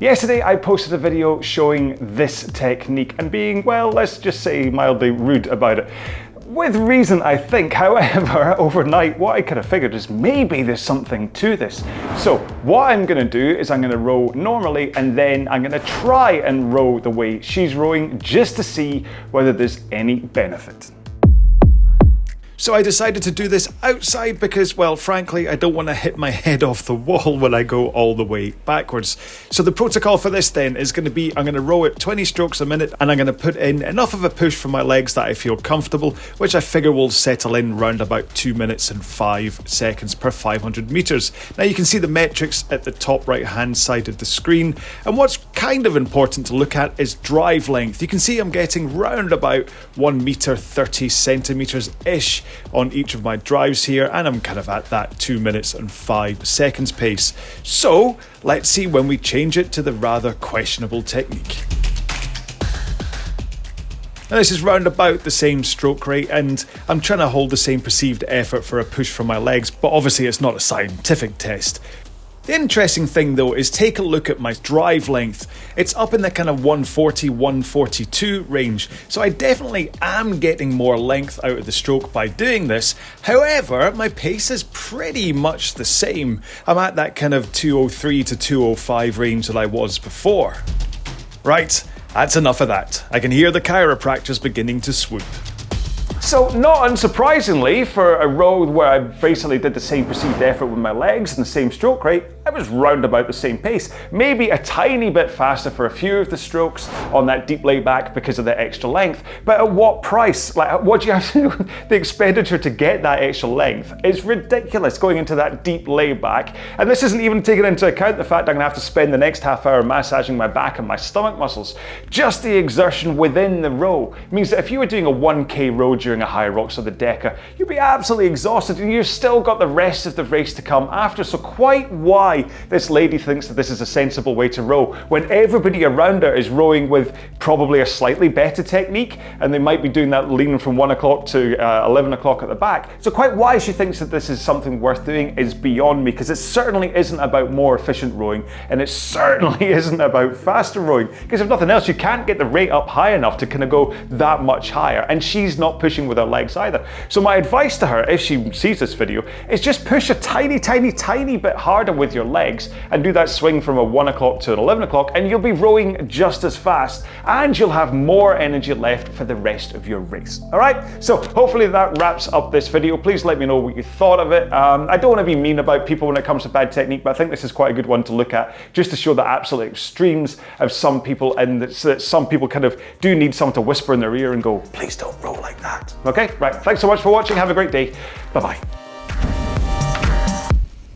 Yesterday I posted a video showing this technique and being, well, let's just say mildly rude about it. With reason, I think. However, overnight, what I kind of figured is maybe there's something to this. So what I'm going to do is I'm going to row normally, and then I'm going to try and row the way she's rowing just to see whether there's any benefit. So I decided to do this outside because, well, frankly, I don't want to hit my head off the wall when I go all the way backwards. So the protocol for this then is going to be, I'm going to row at 20 strokes a minute, and I'm going to put in enough of a push from my legs that I feel comfortable, which I figure will settle in round about 2 minutes and 5 seconds per 500 meters. Now you can see the metrics at the top right hand side of the screen, and what's kind of important to look at is drive length. You can see I'm getting round about 1 meter 30 centimeters ish on each of my drives here, and I'm kind of at that 2 minutes and 5 seconds pace. So let's see when we change it to the rather questionable technique. Now this is round about the same stroke rate, and I'm trying to hold the same perceived effort for a push from my legs, but obviously it's not a scientific test. The interesting thing though is take a look at my drive length. It's up in the kind of 140, 142 range. So I definitely am getting more length out of the stroke by doing this. However, my pace is pretty much the same. I'm at that kind of 203 to 205 range that I was before. Right, that's enough of that. I can hear the chiropractors beginning to swoop. So not unsurprisingly, for a row where I basically did the same perceived effort with my legs and the same stroke rate, I was round about the same pace. Maybe a tiny bit faster for a few of the strokes on that deep lay back because of the extra length. But at what price? Like, what do you have to do? The expenditure to get that extra length is ridiculous going into that deep lay back. And this isn't even taking into account the fact I'm gonna have to spend the next half hour massaging my back and my stomach muscles. Just the exertion within the row means that if you were doing a 1K row during a high rocks or the Deca, you'd be absolutely exhausted, and you've still got the rest of the race to come after. So quite why this lady thinks that this is a sensible way to row when everybody around her is rowing with probably a slightly better technique, and they might be doing that leaning from 1 o'clock to 11 o'clock at the back. So quite why she thinks that this is something worth doing is beyond me, because it certainly isn't about more efficient rowing, and it certainly isn't about faster rowing, because if nothing else, you can't get the rate up high enough to kind of go that much higher, and she's not pushing with her legs either. So my advice to her, if she sees this video, is just push a tiny bit harder with your legs and do that swing from a 1 o'clock to an 11 o'clock, and you'll be rowing just as fast, and you'll have more energy left for the rest of your race. All right, so hopefully that wraps up this video. Please let me know what you thought of it. I don't want to be mean about people when it comes to bad technique, but I think this is quite a good one to look at, just to show the absolute extremes of some people, and that some people kind of do need someone to whisper in their ear and go, please don't row like that. Okay, right, thanks so much for watching. Have a great day. Bye-bye.